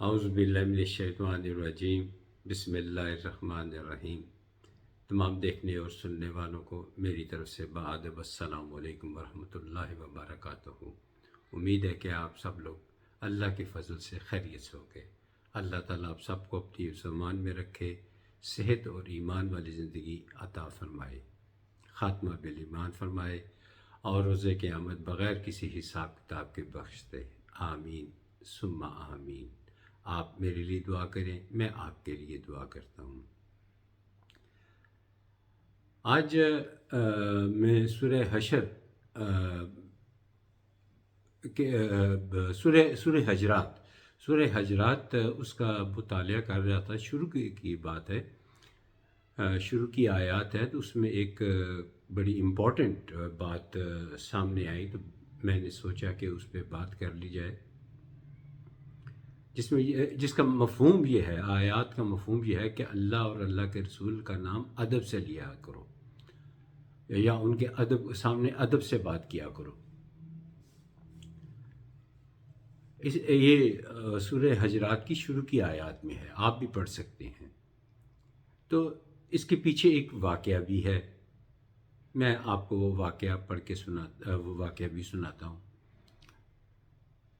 اعوذ باللہ من الشیطان الرجیم بسم اللہ الرحمن الرحیم۔ تمام دیکھنے اور سننے والوں کو میری طرف سے بادب السلام علیکم ورحمۃ اللہ وبرکاتہ۔ امید ہے کہ آپ سب لوگ اللہ کے فضل سے خیریت سے ہوں گے۔ اللہ تعالیٰ آپ سب کو اپنی زمان میں رکھے، صحت اور ایمان والی زندگی عطا فرمائے، خاتمہ بالایمان فرمائے اور روز قیامت بغیر کسی حساب کتاب کے بخش دے۔ آمین ثم آمین۔ آپ میرے لیے دعا کریں، میں آپ کے لیے دعا کرتا ہوں۔ آج میں سورہ حشر سورہ حجرات اس کا مطالعہ کر رہا تھا۔ شروع کی بات ہے، شروع کی آیات ہے، تو اس میں ایک بڑی امپورٹنٹ بات سامنے آئی، تو میں نے سوچا کہ اس پہ بات کر لی جائے، جس کا مفہوم یہ ہے، آیات کا مفہوم یہ ہے کہ اللہ اور اللہ کے رسول کا نام ادب سے لیا کرو، یا ان کے سامنے ادب سے بات کیا کرو۔ یہ سورہ حجرات کی شروع کی آیات میں ہے، آپ بھی پڑھ سکتے ہیں۔ تو اس کے پیچھے ایک واقعہ بھی ہے، میں آپ کو وہ واقعہ پڑھ کے وہ واقعہ بھی سناتا ہوں۔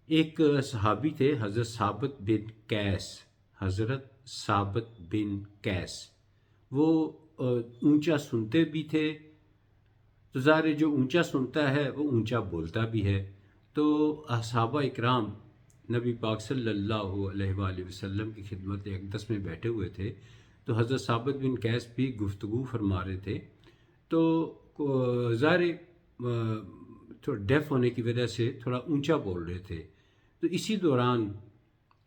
ایک صحابی تھے، حضرت ثابت بن قیس۔ وہ اونچا سنتے بھی تھے، تو ظاہر جو اونچا سنتا ہے وہ اونچا بولتا بھی ہے۔ تو صحابہ اکرام نبی پاک صلی اللہ علیہ وآلہ وسلم کی خدمت اقدس میں بیٹھے ہوئے تھے، تو حضرت ثابت بن قیس بھی گفتگو فرما رہے تھے۔ تو ظاہر تھوڑا ڈیف ہونے کی وجہ سے تھوڑا اونچا بول رہے تھے۔ تو اسی دوران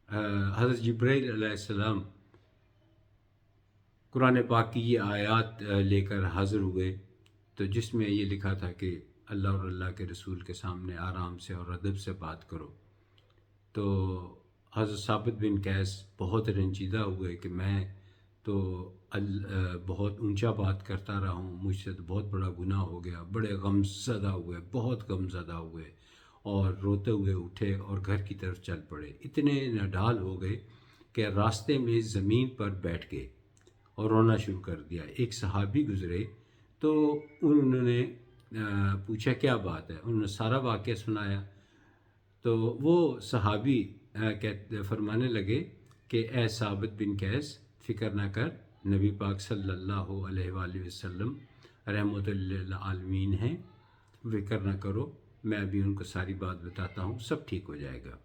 حضرت جبرائیل علیہ السلام قرآن پاک کی یہ آیات لے کر حاضر ہوئے، تو جس میں یہ لکھا تھا کہ اللہ اور اللہ کے رسول کے سامنے آرام سے اور ادب سے بات کرو۔ تو حضرت ثابت بن قیس بہت رنجیدہ ہوئے کہ میں تو بہت اونچا بات کرتا رہا ہوں، مجھ سے تو بہت بڑا گناہ ہو گیا۔ بڑے غم زدہ ہوئے، بہت غم زدہ ہوئے، اور روتے ہوئے اٹھے اور گھر کی طرف چل پڑے۔ اتنے نڈال ہو گئے کہ راستے میں زمین پر بیٹھ گئے اور رونا شروع کر دیا۔ ایک صحابی گزرے، تو انہوں نے پوچھا کیا بات ہے، انہوں نے سارا واقعہ سنایا۔ تو وہ صحابی فرمانے لگے کہ اے ثابت بن قیس، فکر نہ کر، نبی پاک صلی اللہ علیہ وآلہ وسلم رحمۃ للعالمین ہیں، فکر نہ کرو، میں ابھی ان کو ساری بات بتاتا ہوں، سب ٹھیک ہو جائے گا۔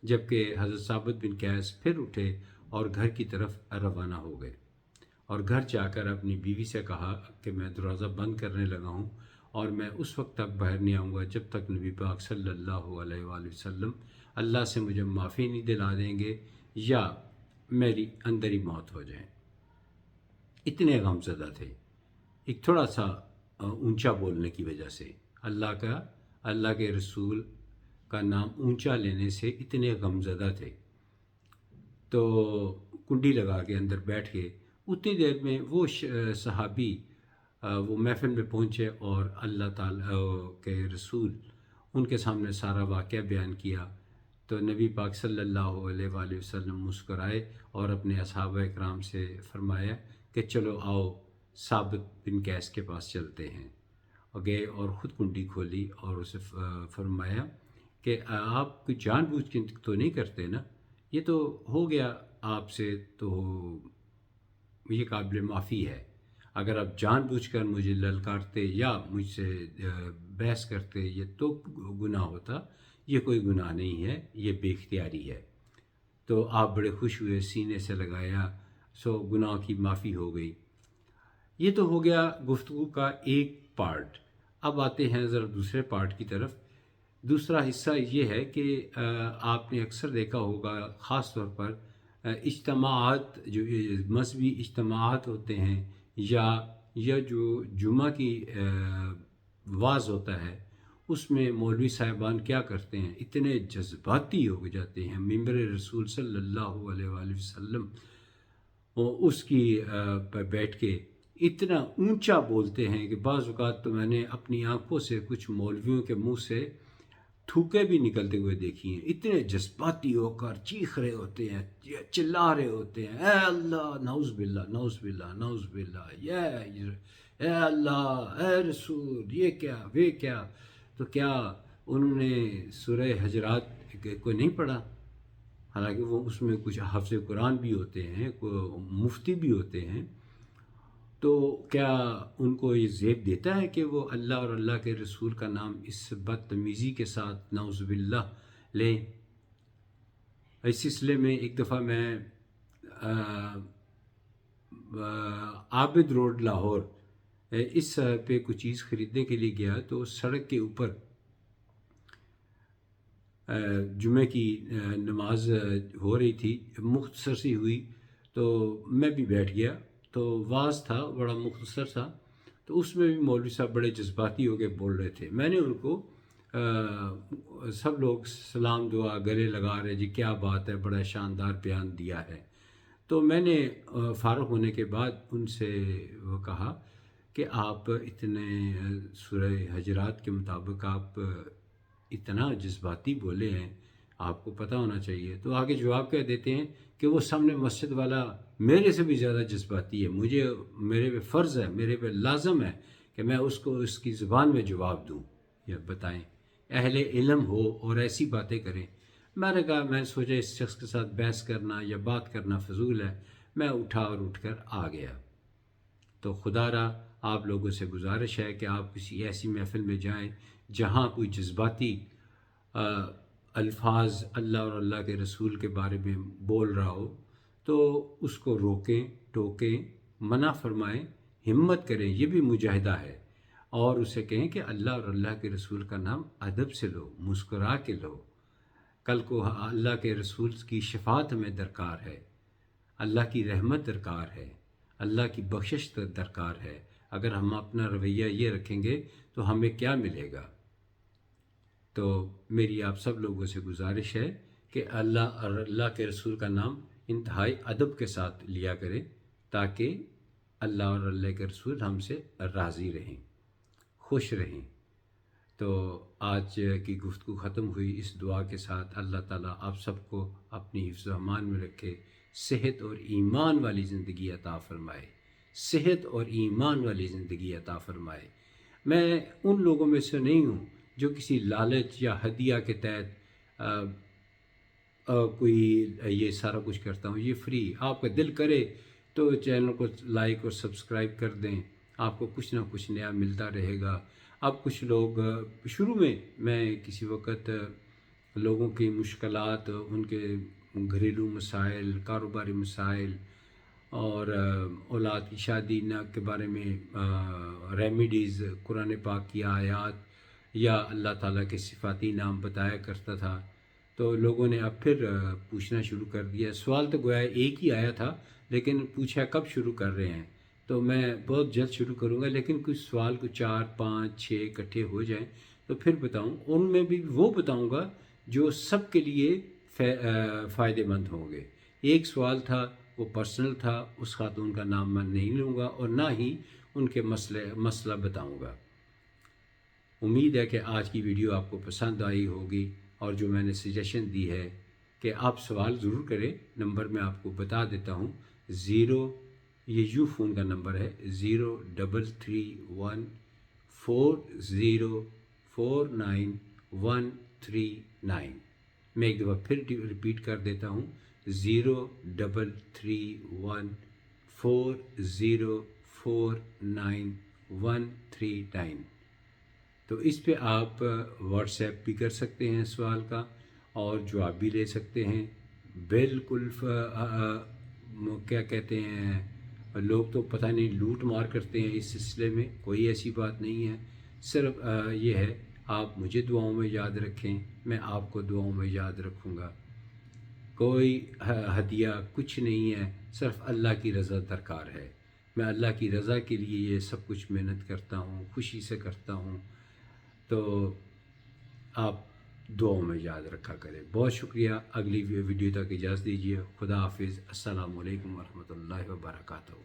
جبکہ حضرت ثابت بن قیس پھر اٹھے اور گھر کی طرف روانہ ہو گئے، اور گھر جا کر اپنی بیوی سے کہا کہ میں دروازہ بند کرنے لگا ہوں، اور میں اس وقت تک باہر نہیں آؤں گا جب تک نبی پاک صلی اللہ علیہ وآلہ وسلم اللہ سے مجھے معافی نہیں دلا دیں گے یا میری اندر ہی موت ہو جائے۔ اتنے غمزدہ تھے، ایک تھوڑا سا اونچا بولنے کی وجہ سے، اللہ کے رسول کا نام اونچا لینے سے اتنے غمزدہ تھے۔ تو کنڈی لگا کے اندر بیٹھ گئے۔ اتنی دیر میں وہ صحابی وہ محفل میں پہنچے، اور اللہ تعالیٰ کے رسول ان کے سامنے سارا واقعہ بیان کیا۔ تو نبی پاک صلی اللہ علیہ وآلہ وسلم مسکرائے اور اپنے اصحابہ اکرام سے فرمایا کہ چلو آؤ ثابت بن قیس کے پاس چلتے ہیں، اور گئے اور خود کنڈی کھولی اور اسے فرمایا کہ آپ کوئی جان بوجھ کے تو نہیں کرتے نا، یہ تو ہو گیا آپ سے، تو یہ قابل معافی ہے۔ اگر آپ جان بوجھ کر مجھے للکارتے یا مجھ سے بحث کرتے یہ تو گناہ ہوتا، یہ کوئی گناہ نہیں ہے، یہ بے اختیاری ہے۔ تو آپ بڑے خوش ہوئے، سینے سے لگایا، سو گناہ کی معافی ہو گئی۔ یہ تو ہو گیا گفتگو کا ایک پارٹ۔ اب آتے ہیں ذرا دوسرے پارٹ کی طرف۔ دوسرا حصہ یہ ہے کہ آپ نے اکثر دیکھا ہوگا، خاص طور پر اجتماعات، جو مذہبی اجتماعات ہوتے ہیں، یا جو جمعہ کی واعظ ہوتا ہے، اس میں مولوی صاحبان کیا کرتے ہیں، اتنے جذباتی ہو جاتے ہیں، ممبر رسول صلی اللہ علیہ وآلہ وسلم اس کی پر بیٹھ کے اتنا اونچا بولتے ہیں کہ بعض اوقات تو میں نے اپنی آنکھوں سے کچھ مولویوں کے منہ سے थूके भी निकलते हुए देखी हैं। इतने जज्बाती होकर चीख रहे होते हैं, चिल्ला रहे होते हैं, ए अल्लाह, नाउज़ बिल्ला, नाउज़ बिल्ला, नाउज़ बिल्ला, ए अल्लाह, ए रसूल, ये क्या, वे क्या। तो क्या उन्होंने सूरह हजरात को नहीं पढ़ा? हालांकि वो उसमें कुछ हाफ़िज़ कुरान भी होते हैं, मुफ्ती भी होते हैं, तो क्या उनको ये ज़ेब देता है कि वो अल्लाह और अल्लाह के रसूल का नाम इस बदतमीज़ी के साथ नाउज़ुबिल्लाह लें? इस सिलसिले में एक दफ़ा मैं आबिद रोड लाहौर इस पे कुछ चीज़ ख़रीदने के लिए गया, तो सड़क के ऊपर जुमे की नमाज हो रही थी, मुख्तसर सी हुई, तो मैं भी बैठ गया। तो वाज़ था, बड़ा मुख्तसर था, तो उसमें भी मौलवी साहब बड़े जज्बाती होकर बोल रहे थे। मैंने उनको सब लोग सलाम दुआ गले लगा रहे, जी क्या बात है, बड़ा शानदार बयान दिया है। तो मैंने फ़ारुग़ होने के बाद उनसे वो कहा कि आप इतने सूरह हजरात के मुताबिक आप इतना जज्बाती बोले हैं, आपको पता होना चाहिए। तो आगे जवाब क्या देते हैं कि वो सामने मस्जिद वाला मेरे से भी ज़्यादा जज्बाती है, मेरे पे फ़र्ज़ है, मेरे पे लाज़म है कि मैं उसको उसकी ज़ुबान में जवाब दूँ। या बताएं, अहले इल्म हो और ऐसी बातें करें। मैंने सोचा इस शख्स के साथ बहस करना या बात करना फ़जूल है। मैं उठा और उठकर आ गया। तो खुदारा आप लोगों से गुजारिश है कि आप किसी ऐसी महफ़िल में जाएं जहाँ कोई जज्बाती अल्फाज अल्लाह और अल्लाह के रसूल के बारे में बोल रहा हो, तो उसको रोकें, टोकें, मना फरमाएं, हिम्मत करें, ये भी मुजाहिदा है। और उसे कहें कि अल्लाह और अल्लाह के रसूल का नाम अदब से लो, मुस्कुरा के लो। कल को अल्लाह के रसूल की शफात हमें दरकार है, अल्लाह की रहमत दरकार है, अल्लाह की बख्शिश दरकार है। अगर हम अपना रवैया ये रखेंगे तो हमें क्या मिलेगा? तो मेरी आप सब लोगों से गुजारिश है कि अल्लाह और अल्लाह के रसूल का नाम इंतहाई अदब के साथ लिया करें, ताकि अल्लाह और अल्लाह के रसूल हमसे राज़ी रहें, खुश रहें। तो आज की गुफ्तगू ख़त्म हुई इस दुआ के साथ, अल्लाह ताला आप सबको अपनी हिफ्ज़ व अमान में रखे, सेहत और ईमान वाली ज़िंदगी अता फ़रमाए, सेहत और ईमान वाली ज़िंदगी अता फ़रमाए। मैं उन लोगों में से नहीं हूँ जो किसी लालच या हदिया के तहत कोई ये सारा कुछ करता हूँ। ये फ्री, आपका दिल करे तो चैनल को लाइक और सब्सक्राइब कर दें, आपको कुछ ना कुछ नया मिलता रहेगा। अब कुछ लोग शुरू में मैं किसी वक्त लोगों की मुश्किलात, उनके घरेलू मसाइल, कारोबारी मसाइल और औलाद की शादी न के बारे में रेमेडीज़, कुरान पाक की आयत या अल्लाह ताला के सिफाती नाम बताया करता था। तो लोगों ने अब फिर पूछना शुरू कर दिया। सवाल तो गोया एक ही आया था, लेकिन पूछा कब शुरू कर रहे हैं। तो मैं बहुत जल्द शुरू करूँगा, लेकिन कुछ सवाल को 4, 5, 6 इकट्ठे हो जाएं तो फिर बताऊँ। उनमें भी वो बताऊँगा जो सब के लिए फ़ायदेमंद होंगे। एक सवाल था, वो पर्सनल था, उस खातून का नाम मैं नहीं लूँगा और ना ही उनके मसला बताऊँगा। उम्मीद है कि आज की वीडियो आपको पसंद आई होगी, और जो मैंने सजेशन दी है कि आप सवाल ज़रूर करें। नंबर मैं आपको बता देता हूँ, ये यू फ़ोन का नंबर है 0331404939। मैं एक दफ़ा फिर रिपीट कर देता हूँ, 0331404939। तो इस पे आप व्हाट्सएप भी कर सकते हैं सवाल का, और जवाब भी ले सकते हैं। बिल्कुल क्या कहते हैं, लोग तो पता नहीं लूट मार करते हैं इस सिलसिले में, कोई ऐसी बात नहीं है। सिर्फ ये है, आप मुझे दुआओं में याद रखें, मैं आपको दुआओं में याद रखूँगा। कोई हदिया कुछ नहीं है, सिर्फ अल्लाह की रज़ा दरकार है। मैं अल्लाह की रज़ा के लिए ये सब कुछ मेहनत करता हूँ, खुशी से करता हूँ। तो आप दुआओं में याद रखा करें। बहुत शुक्रिया। अगली वीडियो तक इजाज़त दीजिए। खुदा हाफिज़। अस्सलामु अलैकुम वरहमतुल्लाहि वबरकातुहू।